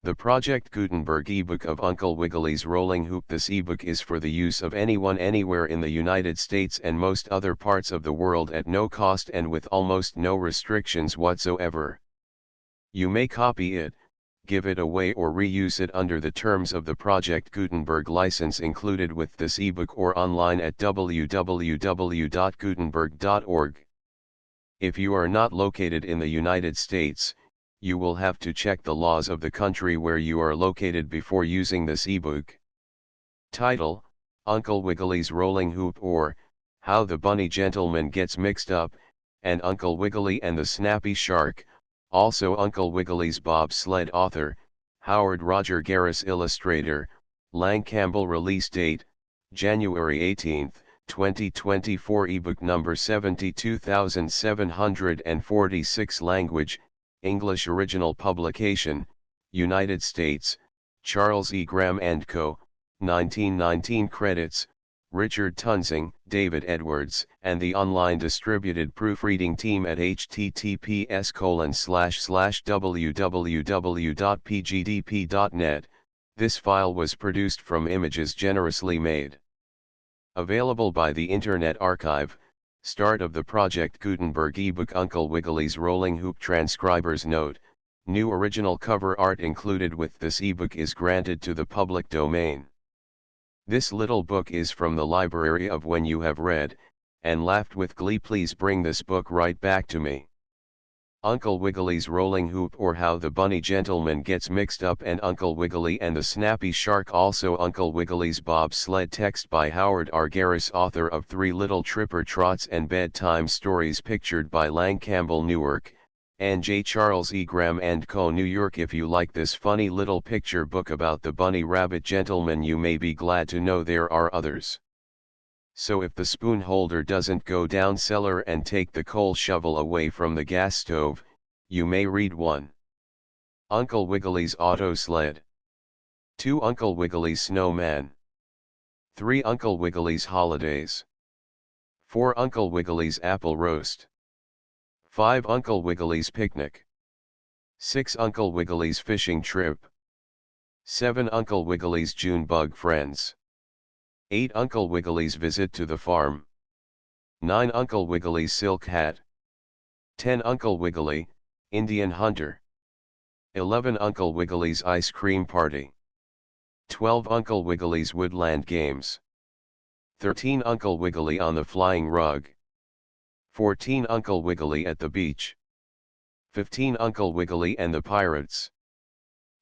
The Project Gutenberg ebook of Uncle Wiggily's Rolling Hoop. This ebook is for the use of anyone anywhere in the United States and most other parts of the world at no cost and with almost no restrictions whatsoever. You may copy it, give it away or reuse it under the terms of the Project Gutenberg license included with this ebook or online at www.gutenberg.org. If you are not located in the United States, you will have to check the laws of the country where you are located before using this ebook. Title: Uncle Wiggily's Rolling Hoop, or How the Bunny Gentleman Gets Mixed Up, and Uncle Wiggily and the Snappy Shark, also Uncle Wiggily's Bobsled. Author: Howard Roger Garis. Illustrator: Lang Campbell. Release date: January 18, 2024. Ebook number 72746. Language: English. Original publication: United States, Charles E. Graham & Co., 1919. Credits: Richard Tunsing, David Edwards, and the online distributed proofreading team at https://www.pgdp.net. This file was produced from images generously made available by the Internet Archive. Start of the Project Gutenberg ebook. Uncle Wiggily's Rolling Hoop. Transcriber's note: new original cover art included with this ebook is granted to the public domain. This little book is from the library of When You Have Read and Laughed with Glee. Please bring this book right back to me. Uncle Wiggily's Rolling Hoop, or How the Bunny Gentleman Gets Mixed Up, and Uncle Wiggily and the Snappy Shark. Also Uncle Wiggily's Bobsled. Text by Howard R. Garis, author of Three Little Tripper Trots and Bedtime Stories. Pictured by Lang Campbell, Newark, and J. Charles E. Graham & Co., New York. If you like this funny little picture book about the bunny rabbit gentleman, you may be glad to know there are others. So if the spoon holder doesn't go down cellar and take the coal shovel away from the gas stove, you may read 1. Uncle Wiggily's Auto Sled. 2. Uncle Wiggily's Snowman. 3. Uncle Wiggily's Holidays. 4. Uncle Wiggily's Apple Roast. 5. Uncle Wiggily's Picnic. 6. Uncle Wiggily's Fishing Trip. 7. Uncle Wiggily's June Bug Friends. 8. Uncle Wiggily's Visit to the Farm. 9. Uncle Wiggily's Silk Hat. 10. Uncle Wiggily, Indian Hunter. 11. Uncle Wiggily's Ice Cream Party. 12. Uncle Wiggily's Woodland Games. 13. Uncle Wiggily on the Flying Rug. 14. Uncle Wiggily at the Beach. 15. Uncle Wiggily and the Pirates.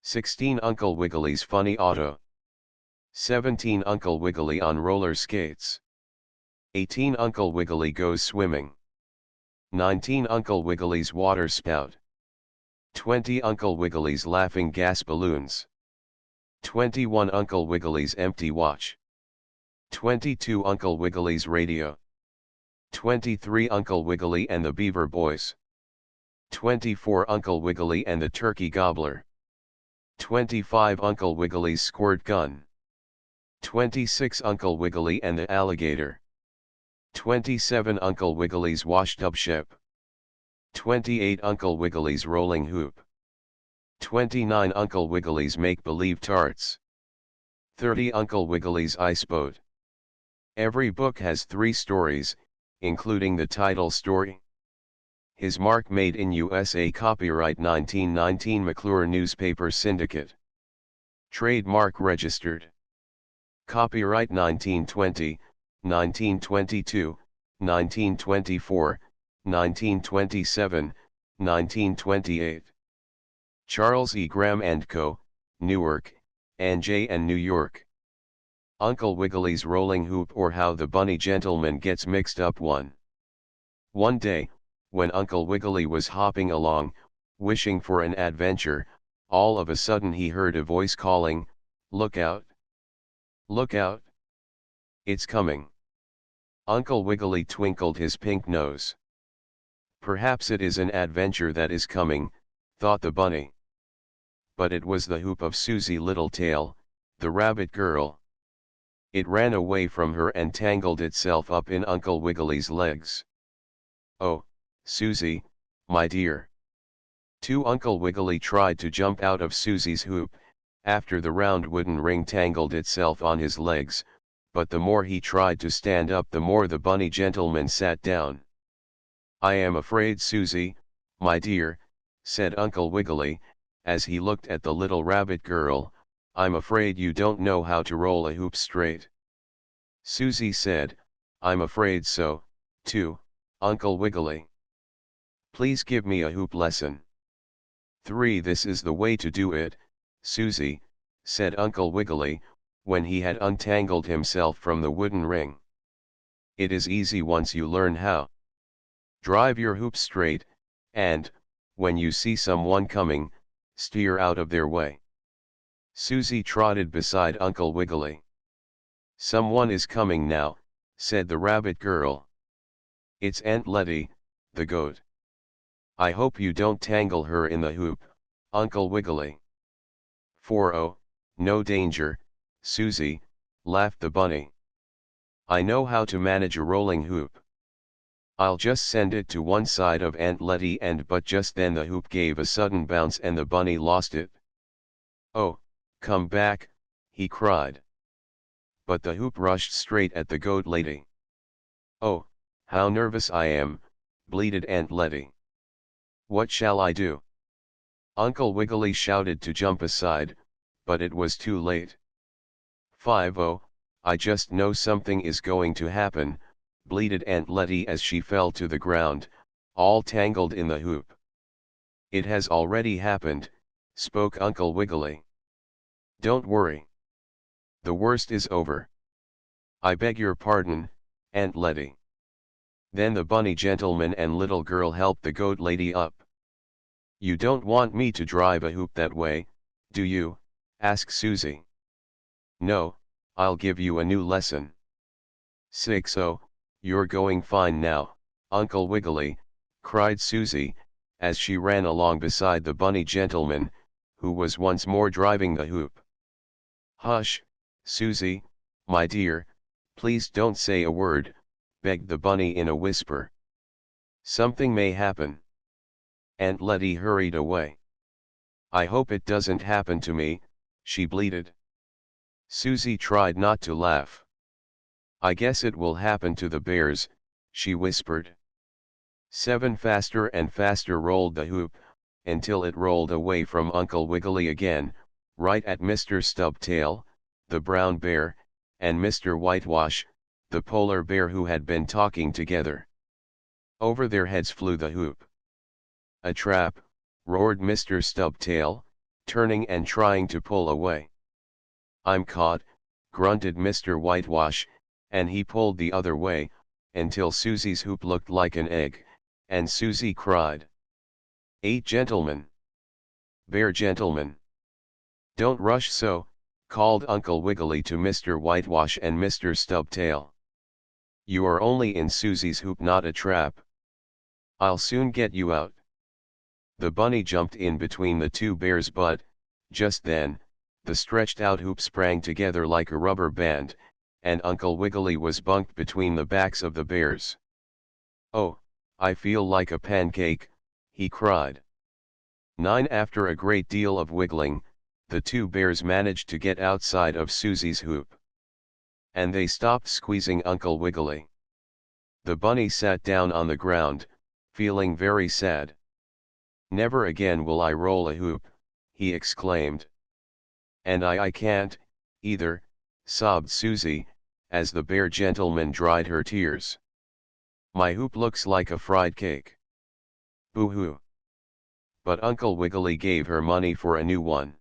16. Uncle Wiggily's Funny Auto. 17. Uncle Wiggily on roller skates. 18. Uncle Wiggily goes swimming. 19. Uncle Wiggly's water spout. 20. Uncle Wiggly's laughing gas balloons. 21. Uncle Wiggly's empty watch. 22. Uncle Wiggly's radio. 23. Uncle Wiggily and the Beaver Boys. 24. Uncle Wiggily and the Turkey Gobbler. 25. Uncle Wiggly's Squirt Gun. 26. Uncle Wiggily and the Alligator. 27. Uncle Wiggly's Washed Up Ship. 28. Uncle Wiggly's Rolling Hoop. 29. Uncle Wiggly's Make-Believe Tarts. 30. Uncle Wiggly's Ice Boat. Every book has 3 stories, including the title story. His mark made in USA. Copyright 1919 McClure Newspaper Syndicate. Trademark registered. Copyright 1920, 1922, 1924, 1927, 1928. Charles E. Graham & Co., Newark, N.J. and New York. Uncle Wiggily's Rolling Hoop, or How the Bunny Gentleman Gets Mixed Up. 1. One day, when Uncle Wiggily was hopping along, wishing for an adventure, all of a sudden he heard a voice calling, "Look out! Look out! It's coming!" Uncle Wiggily twinkled his pink nose. Perhaps it is an adventure that is coming, thought the bunny. But it was the hoop of Susie Littletail, the rabbit girl. It ran away from her and tangled itself up in Uncle Wiggily's legs. "Oh, Susie, my dear. 2. Uncle Wiggily tried to jump out of Susie's hoop, after the round wooden ring tangled itself on his legs, but the more he tried to stand up the more the bunny gentleman sat down. "I am afraid, Susie, my dear," said Uncle Wiggily, as he looked at the little rabbit girl, "I'm afraid you don't know how to roll a hoop straight." Susie said, "I'm afraid so, too, Uncle Wiggily. Please give me a hoop lesson." 3. "This is the way to do it, Susie," said Uncle Wiggily, when he had untangled himself from the wooden ring. "It is easy once you learn how. Drive your hoop straight, and, when you see someone coming, steer out of their way." Susie trotted beside Uncle Wiggily. "Someone is coming now," said the rabbit girl. "It's Aunt Letty, the goat. I hope you don't tangle her in the hoop, Uncle Wiggily." 4. "Oh, no danger, Susie," laughed the bunny. "I know how to manage a rolling hoop. I'll just send it to one side of Aunt Letty but just then the hoop gave a sudden bounce and the bunny lost it. "Oh, come back," he cried. But the hoop rushed straight at the goat lady. "Oh, how nervous I am," bleated Aunt Letty. "What shall I do?" Uncle Wiggily shouted to jump aside, but it was too late. 5. "Oh, I just know something is going to happen," bleated Aunt Letty as she fell to the ground, all tangled in the hoop. "It has already happened," spoke Uncle Wiggily. "Don't worry. The worst is over. I beg your pardon, Aunt Letty." Then the bunny gentleman and little girl helped the goat lady up. "You don't want me to drive a hoop that way, do you?" asked Susie. "No, I'll give you a new lesson." 6. "Oh, you're going fine now, Uncle Wiggily," cried Susie, as she ran along beside the bunny gentleman, who was once more driving the hoop. "Hush, Susie, my dear, please don't say a word," begged the bunny in a whisper. "Something may happen." Aunt Letty hurried away. "I hope it doesn't happen to me," she bleated. Susie tried not to laugh. "I guess it will happen to the bears," she whispered. 7. Faster and faster rolled the hoop, until it rolled away from Uncle Wiggily again, right at Mr. Stubtail, the brown bear, and Mr. Whitewash, the polar bear who had been talking together. Over their heads flew the hoop. "A trap!" roared Mr. Stubtail, turning and trying to pull away. "I'm caught," grunted Mr. Whitewash, and he pulled the other way, until Susie's hoop looked like an egg, and Susie cried. 8. Gentlemen! Bear gentlemen! Don't rush so," called Uncle Wiggily to Mr. Whitewash and Mr. Stubtail. "You are only in Susie's hoop, not a trap. I'll soon get you out." The bunny jumped in between the two bears, but, just then, the stretched out hoop sprang together like a rubber band, and Uncle Wiggily was bunked between the backs of the bears. "Oh, I feel like a pancake," he cried. 9. After a great deal of wiggling, the two bears managed to get outside of Susie's hoop. And they stopped squeezing Uncle Wiggily. The bunny sat down on the ground, feeling very sad. "Never again will I roll a hoop," he exclaimed. "And I can't, either," sobbed Susie, as the bear gentleman dried her tears. "My hoop looks like a fried cake. Boo-hoo." But Uncle Wiggily gave her money for a new one.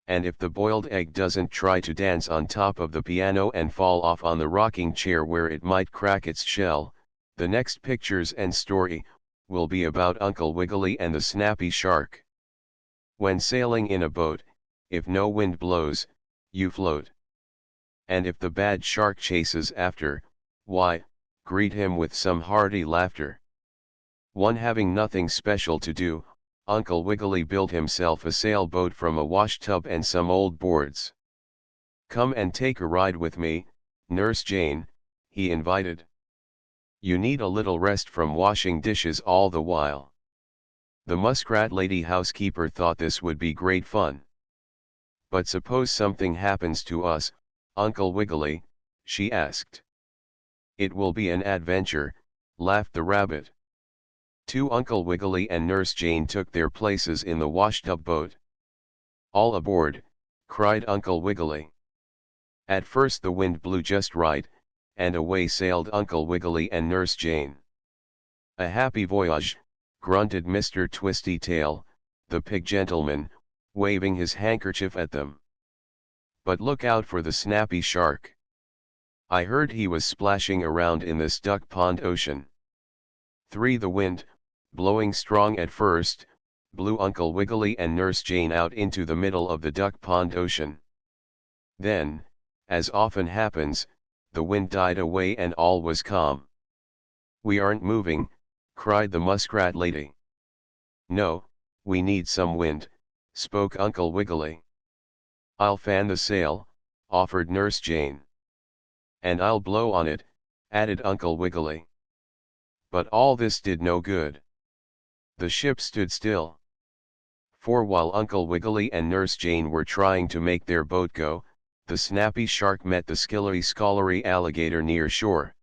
And if the boiled egg doesn't try to dance on top of the piano and fall off on the rocking chair where it might crack its shell, the next pictures and story will be about Uncle Wiggily and the snappy shark. When sailing in a boat, if no wind blows, you float. And if the bad shark chases after, why, greet him with some hearty laughter. One having nothing special to do, Uncle Wiggily built himself a sailboat from a washtub and some old boards. "Come and take a ride with me, Nurse Jane," he invited. "You need a little rest from washing dishes all the while." The muskrat lady housekeeper thought this would be great fun. But suppose something happens to us, Uncle Wiggily, she asked. It will be an adventure, laughed the rabbit. Two Uncle Wiggily and Nurse Jane took their places in the washed-up boat. All aboard, cried Uncle Wiggily. At first the wind blew just right, and away sailed Uncle Wiggily and Nurse Jane. A happy voyage, grunted Mr. Twisty-Tail, the pig gentleman, waving his handkerchief at them. But look out for the snappy shark. I heard he was splashing around in this duck pond ocean. 3. The wind, blowing strong at first, blew Uncle Wiggily and Nurse Jane out into the middle of the duck pond ocean. Then, as often happens, the wind died away and all was calm. We aren't moving, cried the muskrat lady. No, we need some wind, spoke Uncle Wiggily. I'll fan the sail, offered Nurse Jane. And I'll blow on it, added Uncle Wiggily. But all this did no good. The ship stood still. For while Uncle Wiggily and Nurse Jane were trying to make their boat go, the snappy shark met the skillery-scalery alligator near shore.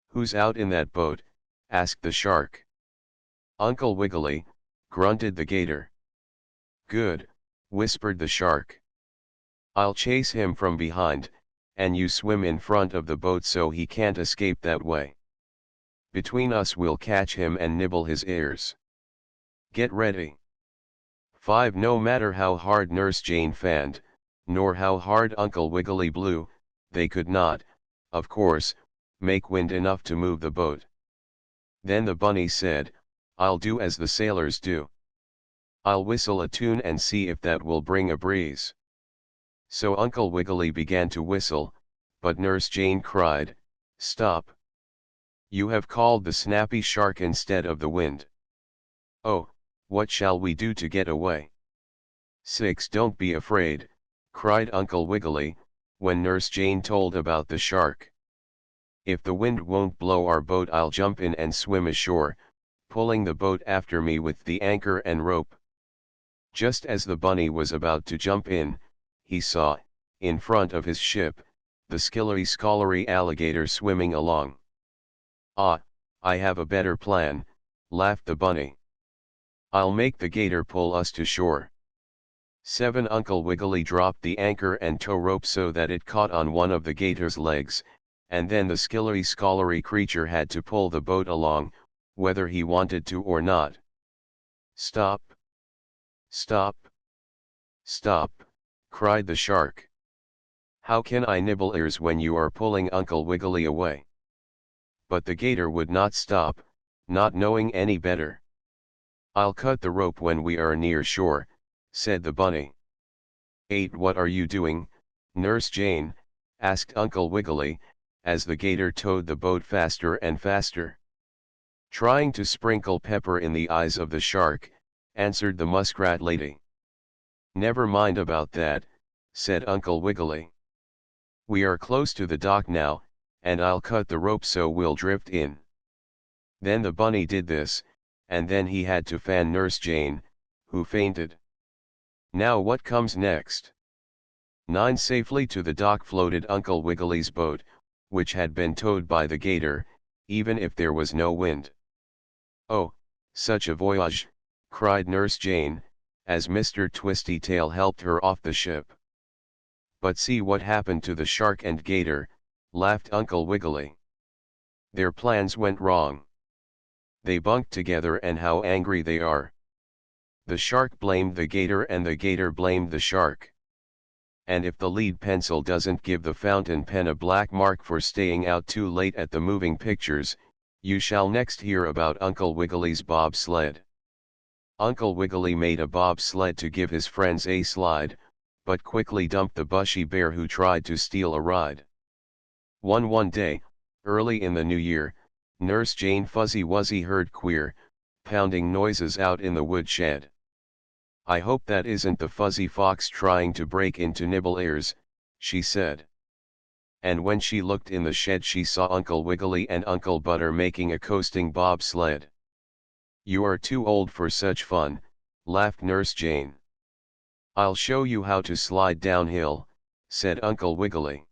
Who's out in that boat? Asked the shark. Uncle Wiggily, grunted the gator. Good, whispered the shark. I'll chase him from behind, and you swim in front of the boat so he can't escape that way. Between us we'll catch him and nibble his ears. Get ready. 5. No matter how hard Nurse Jane fanned, nor how hard Uncle Wiggily blew, they could not, of course, make wind enough to move the boat. Then the bunny said, I'll do as the sailors do. I'll whistle a tune and see if that will bring a breeze. So Uncle Wiggily began to whistle, but Nurse Jane cried, Stop! You have called the snappy shark instead of the wind. Oh, what shall we do to get away? 6. Don't be afraid, cried Uncle Wiggily, when Nurse Jane told about the shark. If the wind won't blow our boat, I'll jump in and swim ashore, pulling the boat after me with the anchor and rope. Just as the bunny was about to jump in, he saw, in front of his ship, the skillery-scalery alligator swimming along. Ah, I have a better plan, laughed the bunny. I'll make the gator pull us to shore. 7. Uncle Wiggily dropped the anchor and tow rope so that it caught on one of the gator's legs, and then the skillery-scalery creature had to pull the boat along, whether he wanted to or not. Stop! Stop! Stop! Cried the shark. How can I nibble ears when you are pulling Uncle Wiggily away? But the gator would not stop, not knowing any better. I'll cut the rope when we are near shore, said the bunny. 8. What are you doing, Nurse Jane? Asked Uncle Wiggily, as the gator towed the boat faster and faster. Trying to sprinkle pepper in the eyes of the shark, answered the muskrat lady. Never mind about that, said Uncle Wiggily. We are close to the dock now, and I'll cut the rope so we'll drift in. Then the bunny did this, and then he had to fan Nurse Jane, who fainted. Now what comes next? 9. Safely to the dock floated Uncle Wiggily's boat, which had been towed by the gator, even if there was no wind. Oh, such a voyage, cried Nurse Jane, as Mr. Twisty-Tail helped her off the ship. But see what happened to the shark and gator, laughed Uncle Wiggily. Their plans went wrong. They bunked together, and how angry they are. The shark blamed the gator and the gator blamed the shark. And if the lead pencil doesn't give the fountain pen a black mark for staying out too late at the moving pictures, you shall next hear about Uncle Wiggily's bobsled. Uncle Wiggily made a bobsled to give his friends a slide, but quickly dumped the bushy bear who tried to steal a ride. One day, early in the new year, Nurse Jane Fuzzy Wuzzy heard queer, pounding noises out in the woodshed. I hope that isn't the fuzzy fox trying to break into nibble ears, she said. And when she looked in the shed she saw Uncle Wiggily and Uncle Butter making a coasting bobsled. You are too old for such fun, laughed Nurse Jane. I'll show you how to slide downhill, said Uncle Wiggily.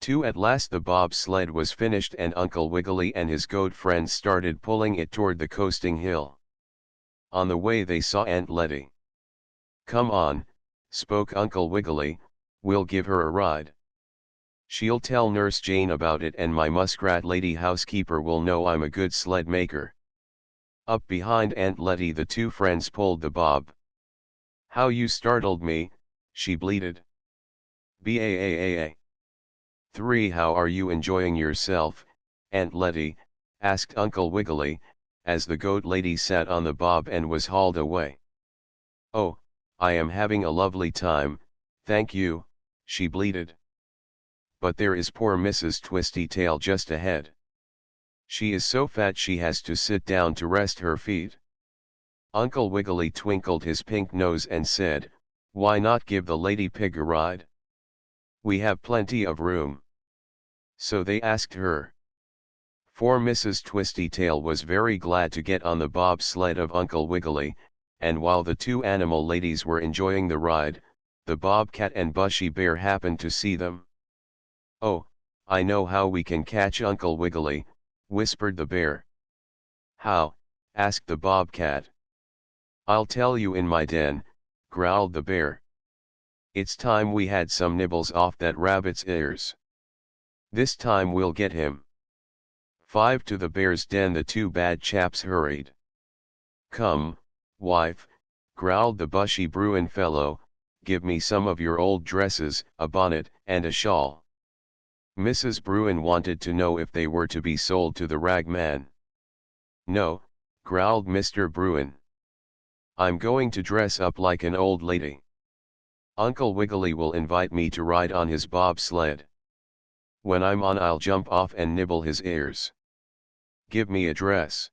At last the bobsled was finished and Uncle Wiggily and his goat friends started pulling it toward the coasting hill. On the way they saw Aunt Letty. Come on, spoke Uncle Wiggily, we'll give her a ride. She'll tell Nurse Jane about it and my muskrat lady housekeeper will know I'm a good sled maker. Up behind Aunt Letty the two friends pulled the bob. How you startled me, she bleated. Baa. 3 How are you enjoying yourself, Aunt Letty, asked Uncle Wiggily, as the goat lady sat on the bob and was hauled away. Oh, I am having a lovely time, thank you, she bleated. But there is poor Mrs. Twistytail just ahead. She is so fat she has to sit down to rest her feet. Uncle Wiggily twinkled his pink nose and said, why not give the lady pig a ride? We have plenty of room. So they asked her. For Mrs. Twistytail was very glad to get on the bobsled of Uncle Wiggily, and while the two animal ladies were enjoying the ride, the bobcat and Bushy Bear happened to see them. Oh, I know how we can catch Uncle Wiggily, whispered the bear. How? Asked the bobcat. I'll tell you in my den, growled the bear. It's time we had some nibbles off that rabbit's ears. This time we'll get him. 5 To the bear's den the two bad chaps hurried. Come, wife, growled the bushy Bruin fellow, give me some of your old dresses, a bonnet, and a shawl. Mrs. Bruin wanted to know if they were to be sold to the rag man. No, growled Mr. Bruin. I'm going to dress up like an old lady. Uncle Wiggily will invite me to ride on his bobsled. When I'm on I'll jump off and nibble his ears. Give me a dress.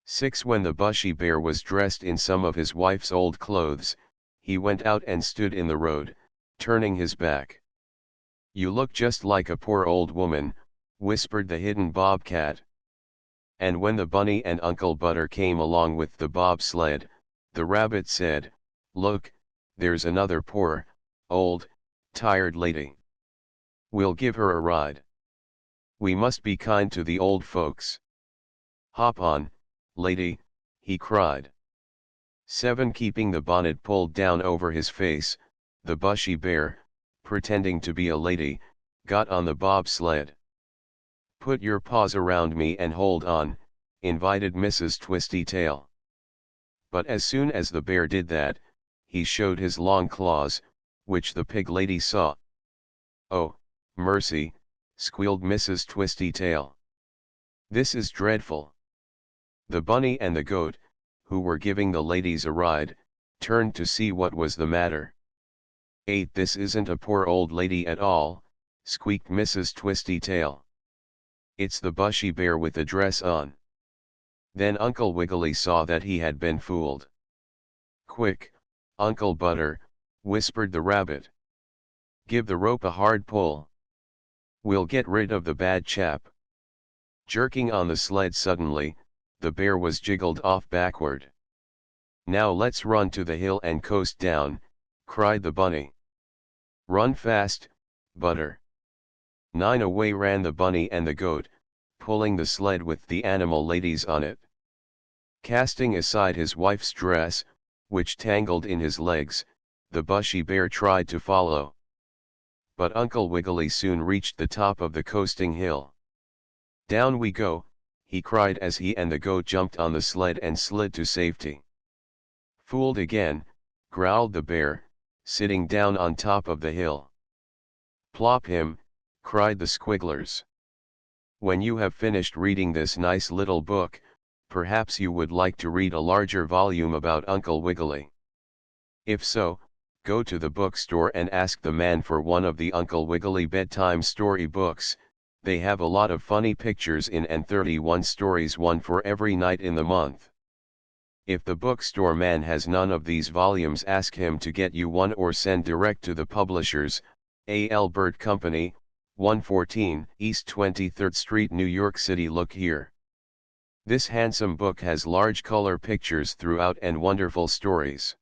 6 When the bushy bear was dressed in some of his wife's old clothes, he went out and stood in the road, turning his back. You look just like a poor old woman, whispered the hidden bobcat. And when the bunny and Uncle Butter came along with the bobsled, the rabbit said, look, there's another poor, old, tired lady. We'll give her a ride. We must be kind to the old folks. Hop on, lady, he cried. 7 Keeping the bonnet pulled down over his face, the bushy bear, pretending to be a lady, got on the bobsled. Put your paws around me and hold on, invited Mrs. Twistytail. But as soon as the bear did that, he showed his long claws, which the pig lady saw. Oh, mercy, squealed Mrs. Twistytail. This is dreadful. The bunny and the goat, who were giving the ladies a ride, turned to see what was the matter. 8 This isn't a poor old lady at all, squeaked Mrs. Twistytail. It's the bushy bear with the dress on. Then Uncle Wiggily saw that he had been fooled. Quick, Uncle Butter, whispered the rabbit. Give the rope a hard pull. We'll get rid of the bad chap. Jerking on the sled suddenly, the bear was jiggled off backward. Now let's run to the hill and coast down, cried the bunny. Run fast, Butter. 9 Away ran the bunny and the goat, pulling the sled with the animal ladies on it. Casting aside his wife's dress, which tangled in his legs, the bushy bear tried to follow. But Uncle Wiggily soon reached the top of the coasting hill. Down we go, he cried as he and the goat jumped on the sled and slid to safety. Fooled again, growled the bear, sitting down on top of the hill. Plop him, cried the squigglers. When you have finished reading this nice little book, perhaps you would like to read a larger volume about Uncle Wiggily. If so, go to the bookstore and ask the man for one of the Uncle Wiggily bedtime story books. They have a lot of funny pictures in and 31 stories, one for every night in the month. If the bookstore man has none of these volumes, ask him to get you one or send direct to the publishers, A. L. Burt Company, 114 East 23rd Street, New York City. Look here. This handsome book has large color pictures throughout and wonderful stories.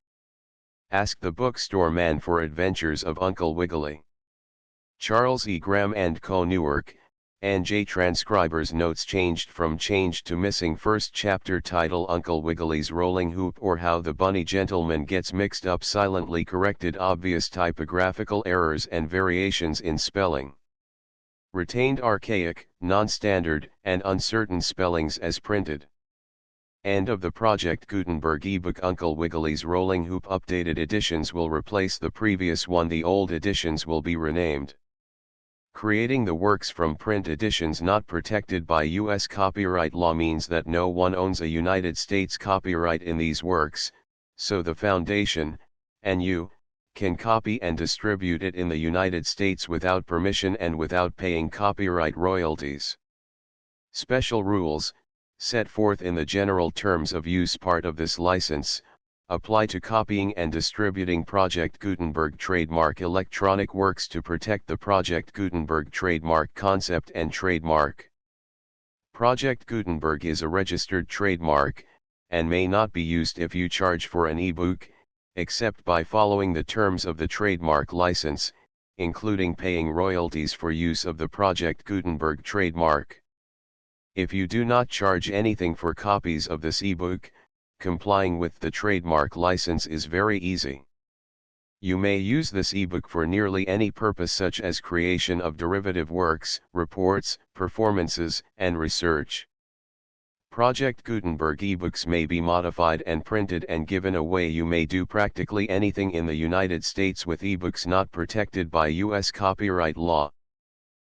Ask the bookstore man for Adventures of Uncle Wiggily. Charles E. Graham and Co. Newark, and J. Transcribers notes changed to missing first chapter title Uncle Wiggily's Rolling Hoop or How the Bunny Gentleman Gets Mixed Up silently corrected obvious typographical errors and variations in spelling. Retained archaic, non-standard, and uncertain spellings as printed. End of the Project Gutenberg ebook Uncle Wiggily's Rolling Hoop updated editions will replace the previous one. The old editions will be renamed. Creating the works from print editions not protected by U.S. copyright law means that no one owns a United States copyright in these works, so the Foundation, and you, can copy and distribute it in the United States without permission and without paying copyright royalties. Special rules, set forth in the General Terms of Use part of this license, apply to copying and distributing Project Gutenberg trademark electronic works to protect the Project Gutenberg trademark concept and trademark. Project Gutenberg is a registered trademark, and may not be used if you charge for an ebook, except by following the terms of the trademark license, including paying royalties for use of the Project Gutenberg trademark. If you do not charge anything for copies of this ebook, complying with the trademark license is very easy. You may use this ebook for nearly any purpose such as creation of derivative works, reports, performances, and research. Project Gutenberg ebooks may be modified and printed and given away. You may do practically anything in the United States with ebooks not protected by U.S. copyright law.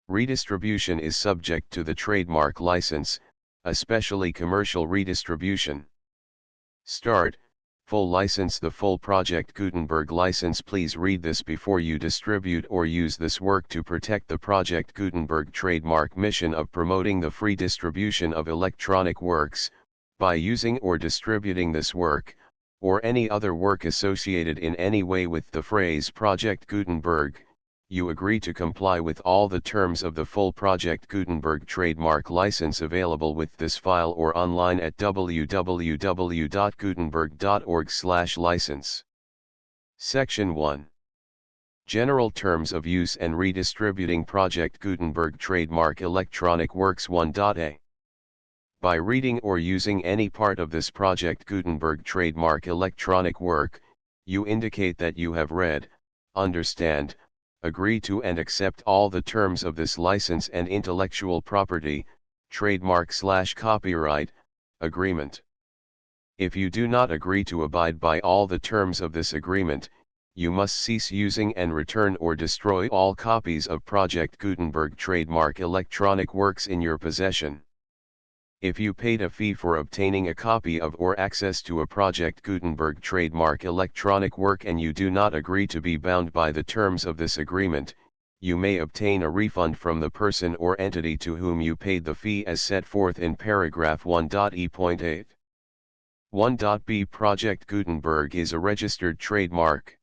Redistribution is subject to the trademark license, especially commercial redistribution. Start, full license. The full Project Gutenberg license. Please read this before you distribute or use this work to protect the Project Gutenberg trademark mission of promoting the free distribution of electronic works, by using or distributing this work, or any other work associated in any way with the phrase Project Gutenberg. You agree to comply with all the terms of the full Project Gutenberg trademark license available with this file or online at www.gutenberg.org/license. Section 1. General Terms of Use and Redistributing Project Gutenberg Trademark Electronic Works 1.a. By reading or using any part of this Project Gutenberg trademark electronic work, you indicate that you have read, understand, agree to and accept all the terms of this license and intellectual property, trademark/copyright, agreement. If you do not agree to abide by all the terms of this agreement, you must cease using and return or destroy all copies of Project Gutenberg trademark electronic works in your possession. If you paid a fee for obtaining a copy of or access to a Project Gutenberg trademark electronic work and you do not agree to be bound by the terms of this agreement, you may obtain a refund from the person or entity to whom you paid the fee as set forth in paragraph 1.e.8. 1.b. Project Gutenberg is a registered trademark.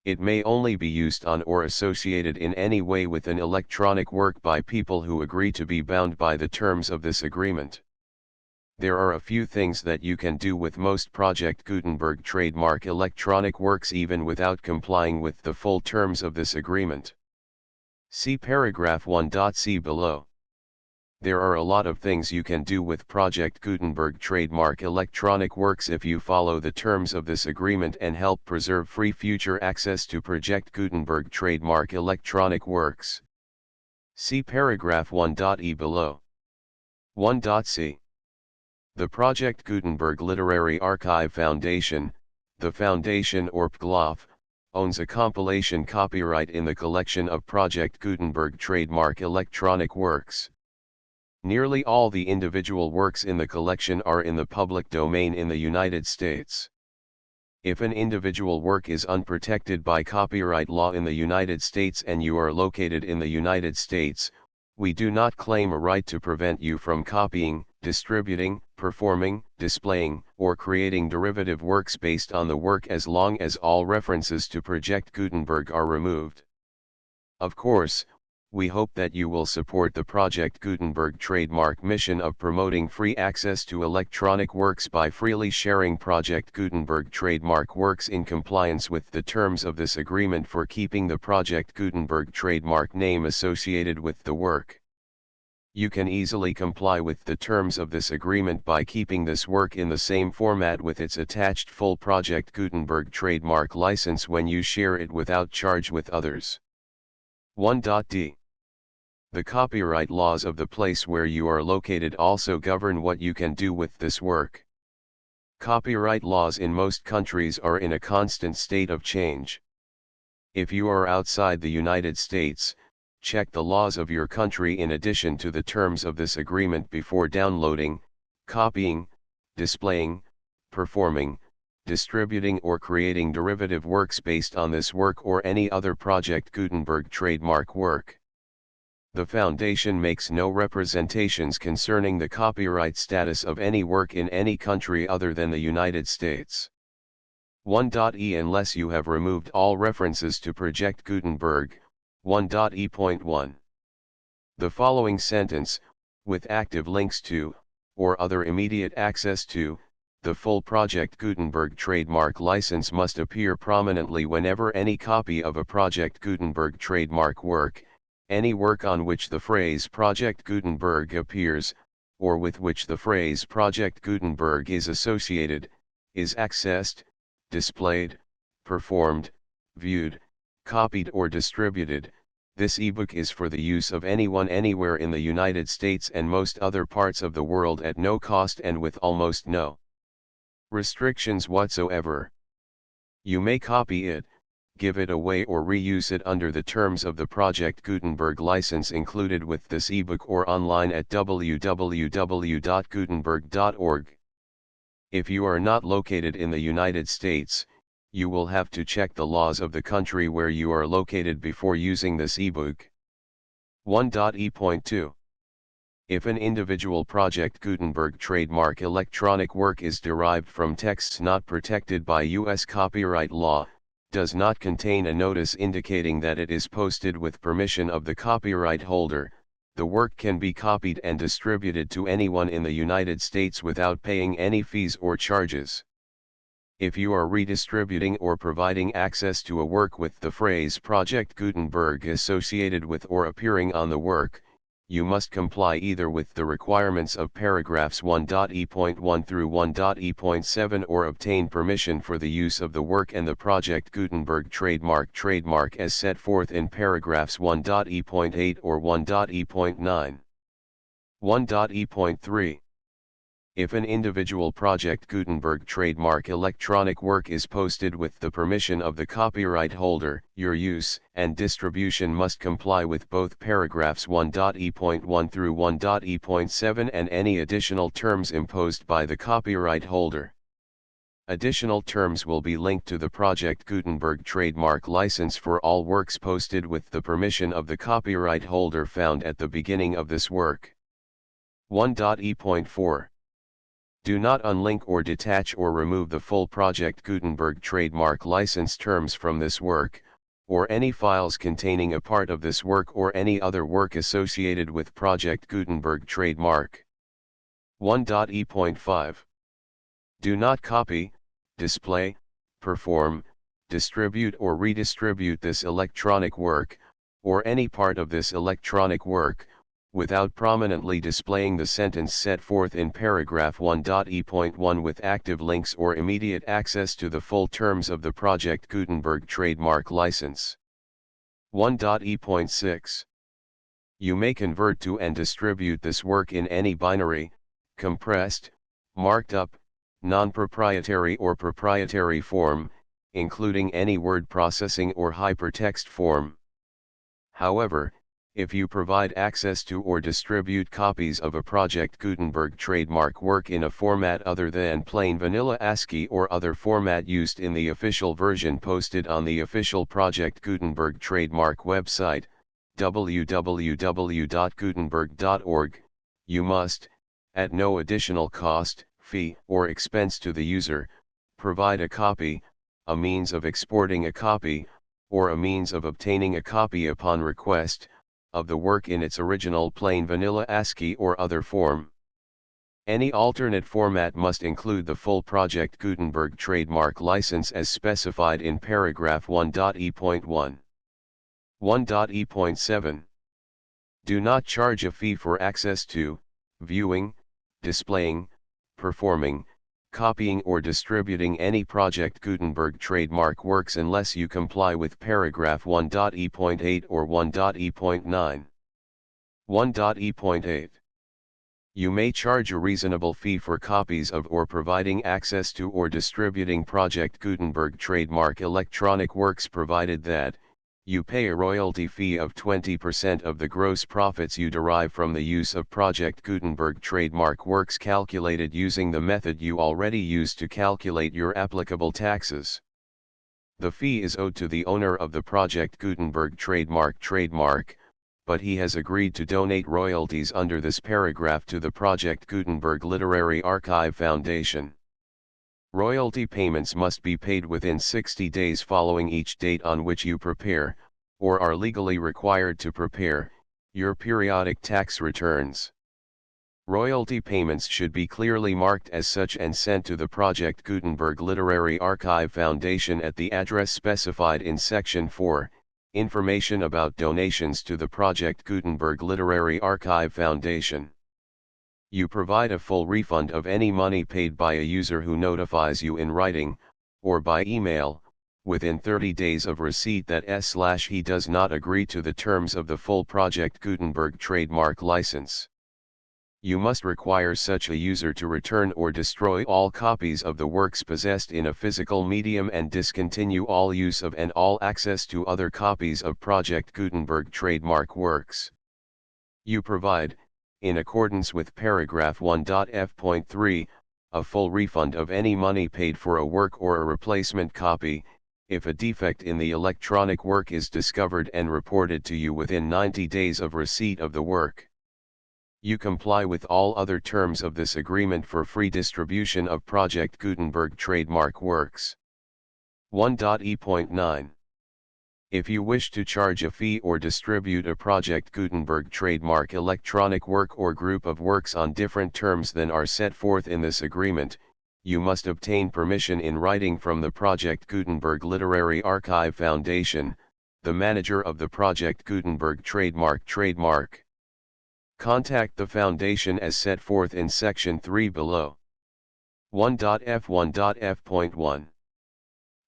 It may only be used on or associated in any way with an electronic work by people who agree to be bound by the terms of this agreement. There are a few things that you can do with most Project Gutenberg trademark electronic works even without complying with the full terms of this agreement. See paragraph 1.c below. There are a lot of things you can do with Project Gutenberg trademark electronic works if you follow the terms of this agreement and help preserve free future access to Project Gutenberg trademark electronic works. See paragraph 1.e below. 1.c. The Project Gutenberg Literary Archive Foundation, the Foundation or PGLOF, owns a compilation copyright in the collection of Project Gutenberg trademark electronic works. Nearly all the individual works in the collection are in the public domain in the United States. If an individual work is unprotected by copyright law in the United States and you are located in the United States, we do not claim a right to prevent you from copying, distributing, performing, displaying, or creating derivative works based on the work as long as all references to Project Gutenberg are removed. Of course, We hope that you will support the Project Gutenberg trademark mission of promoting free access to electronic works by freely sharing Project Gutenberg trademark works in compliance with the terms of this agreement for keeping the Project Gutenberg trademark name associated with the work. You can easily comply with the terms of this agreement by keeping this work in the same format with its attached full Project Gutenberg trademark license when you share it without charge with others. 1.d. The copyright laws of the place where you are located also govern what you can do with this work. Copyright laws in most countries are in a constant state of change. If you are outside the United States, check the laws of your country in addition to the terms of this agreement before downloading, copying, displaying, performing, distributing or creating derivative works based on this work or any other Project Gutenberg trademark work. The Foundation makes no representations concerning the copyright status of any work in any country other than the United States. 1.e Unless you have removed all references to Project Gutenberg, 1.e.1. The following sentence, with active links to, or other immediate access to, the full Project Gutenberg trademark license must appear prominently whenever any copy of a Project Gutenberg trademark work, any work on which the phrase Project Gutenberg appears, or with which the phrase Project Gutenberg is associated, is accessed, displayed, performed, viewed, copied or distributed. This ebook is for the use of anyone anywhere in the United States and most other parts of the world at no cost and with almost no restrictions whatsoever. You may copy it, give it away or reuse it under the terms of the Project Gutenberg license included with this ebook or online at www.gutenberg.org. If you are not located in the United States, you will have to check the laws of the country where you are located before using this ebook. 1.e.2. If an individual Project Gutenberg trademark electronic work is derived from texts not protected by U.S. copyright law, does not contain a notice indicating that it is posted with permission of the copyright holder, the work can be copied and distributed to anyone in the United States without paying any fees or charges. If you are redistributing or providing access to a work with the phrase Project Gutenberg associated with or appearing on the work, you must comply either with the requirements of paragraphs 1.e.1 through 1.e.7 or obtain permission for the use of the work and the Project Gutenberg trademark as set forth in paragraphs 1.e.8 or 1.e.9. 1.e.3. If an individual Project Gutenberg trademark electronic work is posted with the permission of the copyright holder, your use and distribution must comply with both paragraphs 1.e.1 through 1.e.7 and any additional terms imposed by the copyright holder. Additional terms will be linked to the Project Gutenberg trademark license for all works posted with the permission of the copyright holder found at the beginning of this work. 1.e.4. Do not unlink or detach or remove the full Project Gutenberg trademark license terms from this work, or any files containing a part of this work or any other work associated with Project Gutenberg trademark. 1.e.5. Do not copy, display, perform, distribute or redistribute this electronic work, or any part of this electronic work, without prominently displaying the sentence set forth in paragraph 1.e.1 with active links or immediate access to the full terms of the Project Gutenberg trademark license. 1.e.6. You may convert to and distribute this work in any binary, compressed, marked up, non-proprietary or proprietary form, including any word processing or hypertext form. However, if you provide access to or distribute copies of a Project Gutenberg trademark work in a format other than plain vanilla ASCII or other format used in the official version posted on the official Project Gutenberg trademark website, www.gutenberg.org, you must, at no additional cost, fee, or expense to the user, provide a copy, a means of exporting a copy, or a means of obtaining a copy upon request, of the work in its original plain vanilla ASCII or other form. Any alternate format must include the full Project Gutenberg trademark license as specified in paragraph 1.e.1. 1.e.7. Do not charge a fee for access to, viewing, displaying, performing, copying or distributing any Project Gutenberg trademark works unless you comply with paragraph 1.e.8 or 1.e.9. 1.e.8. You may charge a reasonable fee for copies of or providing access to or distributing Project Gutenberg trademark electronic works provided that, you pay a royalty fee of 20% of the gross profits you derive from the use of Project Gutenberg trademark works calculated using the method you already use to calculate your applicable taxes. The fee is owed to the owner of the Project Gutenberg trademark, but he has agreed to donate royalties under this paragraph to the Project Gutenberg Literary Archive Foundation. Royalty payments must be paid within 60 days following each date on which you prepare, or are legally required to prepare, your periodic tax returns. Royalty payments should be clearly marked as such and sent to the Project Gutenberg Literary Archive Foundation at the address specified in Section 4. Information about donations to the Project Gutenberg Literary Archive Foundation. You provide a full refund of any money paid by a user who notifies you in writing, or by email, within 30 days of receipt that he does not agree to the terms of the full Project Gutenberg trademark license. You must require such a user to return or destroy all copies of the works possessed in a physical medium and discontinue all use of and all access to other copies of Project Gutenberg trademark works. You provide, in accordance with paragraph 1.f.3, a full refund of any money paid for a work or a replacement copy, if a defect in the electronic work is discovered and reported to you within 90 days of receipt of the work. You comply with all other terms of this agreement for free distribution of Project Gutenberg trademark works. 1.e.9. If you wish to charge a fee or distribute a Project Gutenberg trademark electronic work or group of works on different terms than are set forth in this agreement, you must obtain permission in writing from the Project Gutenberg Literary Archive Foundation, the manager of the Project Gutenberg trademark. Contact the Foundation as set forth in Section 3 below. 1.f.1.f.1.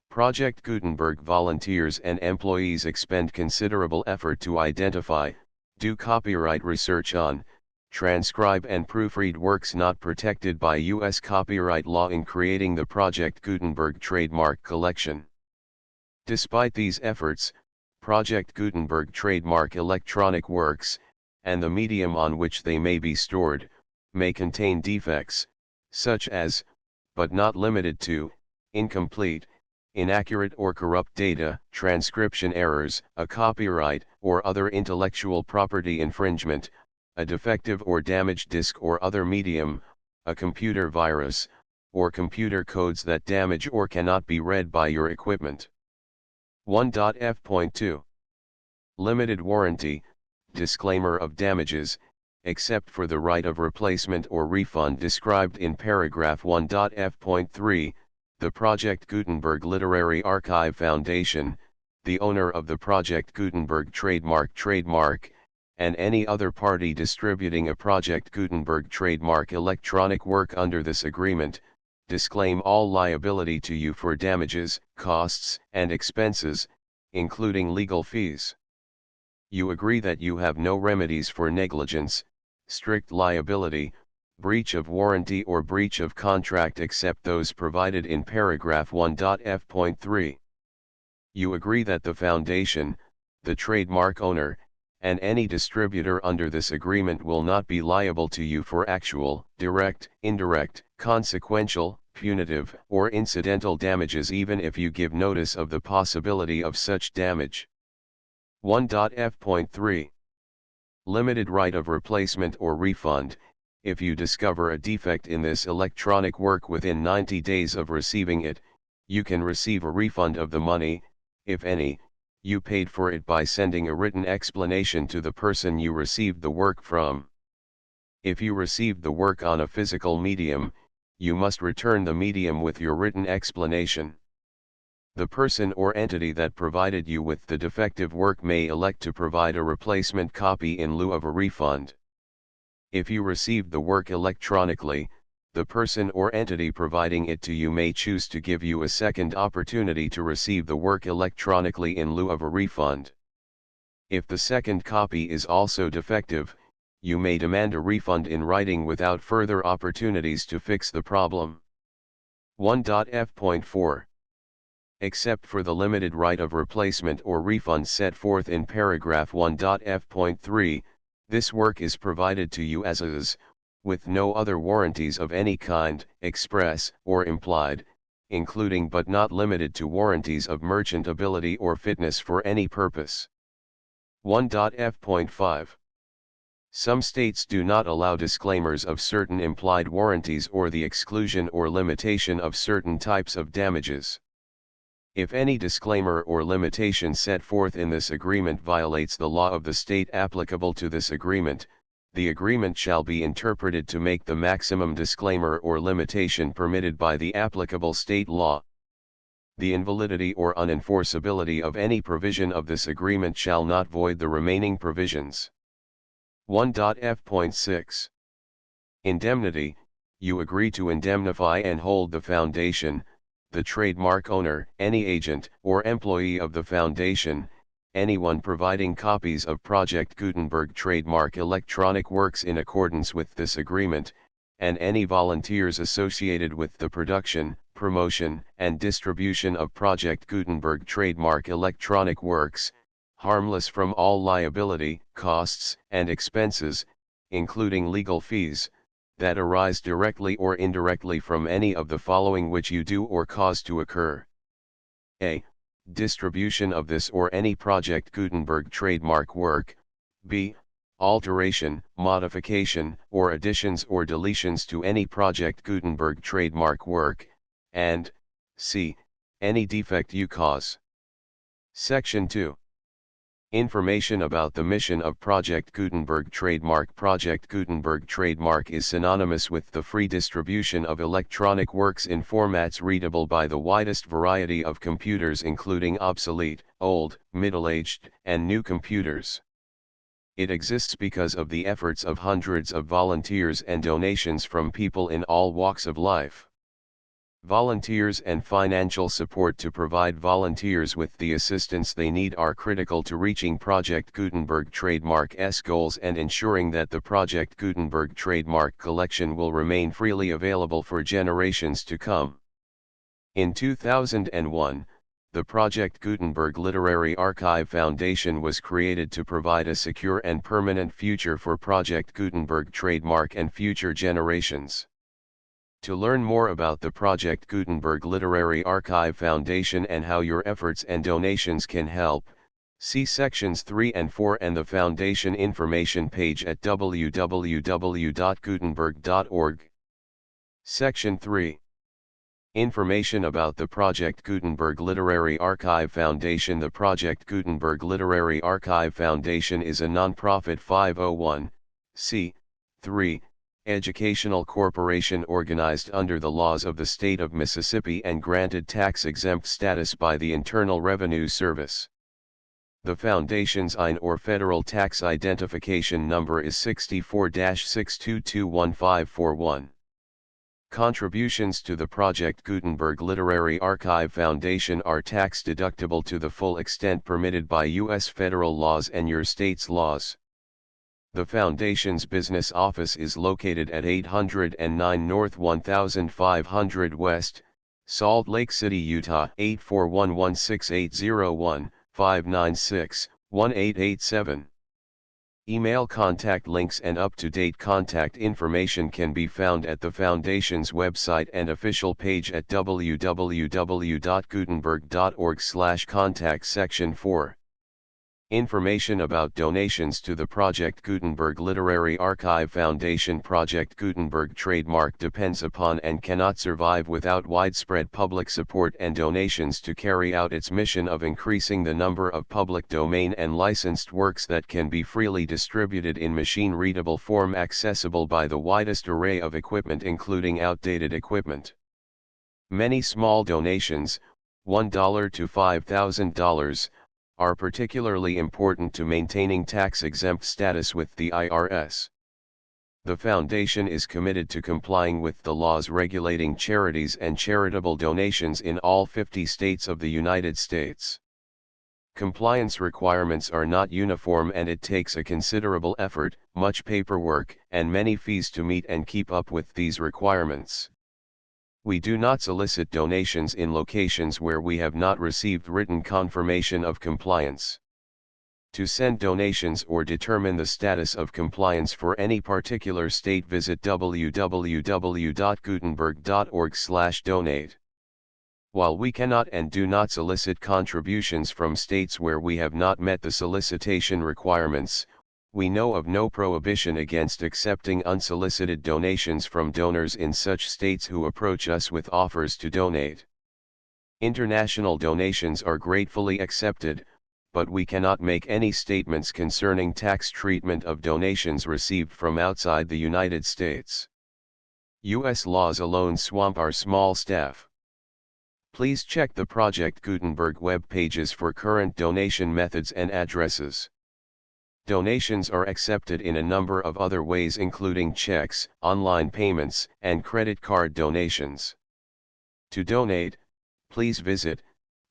Project Gutenberg volunteers and employees expend considerable effort to identify, do copyright research on, transcribe and proofread works not protected by U.S. copyright law in creating the Project Gutenberg trademark collection. Despite these efforts, Project Gutenberg trademark electronic works, and the medium on which they may be stored, may contain defects, such as, but not limited to, incomplete, inaccurate or corrupt data, transcription errors, a copyright or other intellectual property infringement, a defective or damaged disk or other medium, a computer virus, or computer codes that damage or cannot be read by your equipment. 1.f.2. Limited warranty, disclaimer of damages, except for the right of replacement or refund described in paragraph 1.f.3, the Project Gutenberg Literary Archive Foundation, the owner of the Project Gutenberg trademark, and any other party distributing a Project Gutenberg trademark electronic work under this agreement, disclaim all liability to you for damages, costs, and expenses, including legal fees. You agree that you have no remedies for negligence, strict liability, breach of warranty or breach of contract except those provided in paragraph 1.f.3. You agree that the Foundation, the trademark owner, and any distributor under this agreement will not be liable to you for actual, direct, indirect, consequential, punitive, or incidental damages even if you give notice of the possibility of such damage. 1.f.3. Limited right of replacement or refund. If you discover a defect in this electronic work within 90 days of receiving it, you can receive a refund of the money, if any, you paid for it by sending a written explanation to the person you received the work from. If you received the work on a physical medium, you must return the medium with your written explanation. The person or entity that provided you with the defective work may elect to provide a replacement copy in lieu of a refund. If you received the work electronically, the person or entity providing it to you may choose to give you a second opportunity to receive the work electronically in lieu of a refund. If the second copy is also defective, you may demand a refund in writing without further opportunities to fix the problem. 1.f.4 Except for the limited right of replacement or refund set forth in paragraph 1.f.3, this work is provided to you as is, with no other warranties of any kind, express or implied, including but not limited to warranties of merchantability or fitness for any purpose. 1.f.5 Some states do not allow disclaimers of certain implied warranties or the exclusion or limitation of certain types of damages. If any disclaimer or limitation set forth in this agreement violates the law of the state applicable to this agreement, the agreement shall be interpreted to make the maximum disclaimer or limitation permitted by the applicable state law. The invalidity or unenforceability of any provision of this agreement shall not void the remaining provisions. 1.f.6 Indemnity. You agree to indemnify and hold the foundation, the trademark owner, any agent or employee of the foundation, anyone providing copies of Project Gutenberg trademark electronic works in accordance with this agreement, and any volunteers associated with the production, promotion, and distribution of Project Gutenberg trademark electronic works, harmless from all liability, costs, and expenses, including legal fees, that arise directly or indirectly from any of the following which you do or cause to occur. A. Distribution of this or any Project Gutenberg trademark work. B. Alteration, modification, or additions or deletions to any Project Gutenberg trademark work, and C. Any defect you cause. Section 2. Information about the mission of Project Gutenberg trademark. Project Gutenberg trademark is synonymous with the free distribution of electronic works in formats readable by the widest variety of computers, including obsolete, old, middle-aged, and new computers. It exists because of the efforts of hundreds of volunteers and donations from people in all walks of life. Volunteers and financial support to provide volunteers with the assistance they need are critical to reaching Project Gutenberg trademark's goals and ensuring that the Project Gutenberg trademark collection will remain freely available for generations to come. In 2001, the Project Gutenberg Literary Archive Foundation was created to provide a secure and permanent future for Project Gutenberg trademark and future generations. To learn more about the Project Gutenberg Literary Archive Foundation and how your efforts and donations can help, see sections 3 and 4 and the Foundation information page at www.gutenberg.org. Section 3. Information about the Project Gutenberg Literary Archive Foundation. The Project Gutenberg Literary Archive Foundation is a non-profit 501(c)(3) educational corporation organized under the laws of the state of Mississippi and granted tax-exempt status by the Internal Revenue Service. The Foundation's IN or Federal Tax Identification Number is 64-6221541. Contributions to the Project Gutenberg Literary Archive Foundation are tax-deductible to the full extent permitted by U.S. federal laws and your state's laws. The Foundation's business office is located at 809 North 1500 West, Salt Lake City, Utah 841-16801-596-1887. Email contact links and up-to-date contact information can be found at the Foundation's website and official page at www.gutenberg.org/contact section 4. Information about donations to the Project Gutenberg Literary Archive Foundation. Project Gutenberg trademark depends upon and cannot survive without widespread public support and donations to carry out its mission of increasing the number of public domain and licensed works that can be freely distributed in machine-readable form accessible by the widest array of equipment including outdated equipment. Many small donations, $1 to $5,000, are particularly important to maintaining tax-exempt status with the IRS. The Foundation is committed to complying with the laws regulating charities and charitable donations in all 50 states of the United States. Compliance requirements are not uniform and it takes a considerable effort, much paperwork, and many fees to meet and keep up with these requirements. We do not solicit donations in locations where we have not received written confirmation of compliance. To send donations or determine the status of compliance for any particular state, visit www.gutenberg.org/donate. While we cannot and do not solicit contributions from states where we have not met the solicitation requirements, we know of no prohibition against accepting unsolicited donations from donors in such states who approach us with offers to donate. International donations are gratefully accepted, but we cannot make any statements concerning tax treatment of donations received from outside the United States. U.S. laws alone swamp our small staff. Please check the Project Gutenberg web pages for current donation methods and addresses. Donations are accepted in a number of other ways including checks, online payments, and credit card donations. To donate, please visit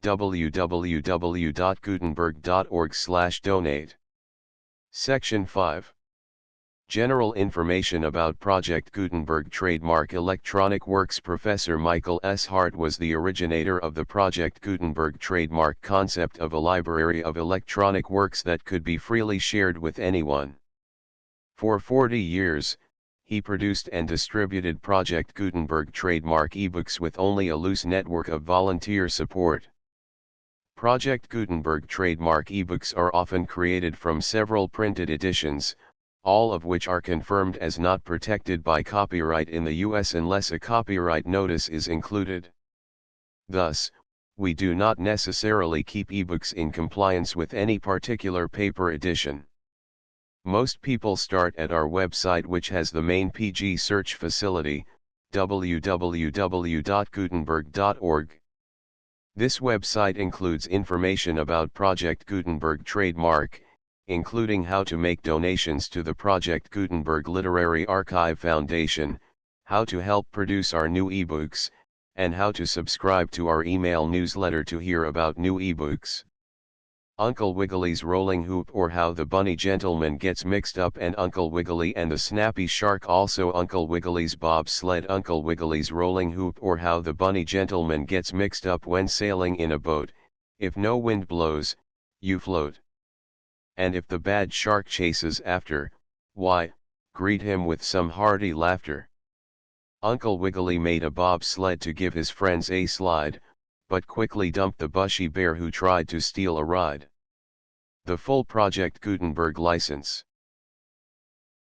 www.gutenberg.org/donate. Section 5. General information about Project Gutenberg trademark electronic works. Professor Michael S. Hart was the originator of the Project Gutenberg trademark concept of a library of electronic works that could be freely shared with anyone. For 40 years, he produced and distributed Project Gutenberg trademark ebooks with only a loose network of volunteer support. Project Gutenberg trademark ebooks are often created from several printed editions, all of which are confirmed as not protected by copyright in the U.S. unless a copyright notice is included. Thus, we do not necessarily keep ebooks in compliance with any particular paper edition. Most people start at our website, which has the main PG search facility, www.gutenberg.org. This website includes information about Project Gutenberg trademark, including how to make donations to the Project Gutenberg Literary Archive Foundation, how to help produce our new ebooks, and how to subscribe to our email newsletter to hear about new ebooks. Uncle Wiggily's Rolling Hoop, or How the Bunny Gentleman Gets Mixed Up, and Uncle Wiggily and the Snappy Shark. Also Uncle Wiggily's Bobsled. Uncle Wiggily's Rolling Hoop, or How the Bunny Gentleman Gets Mixed Up when sailing in a boat. If no wind blows, you float. And if the bad shark chases after, why, greet him with some hearty laughter. Uncle Wiggily made a bobsled to give his friends a slide, but quickly dumped the bushy bear who tried to steal a ride. The full Project Gutenberg license.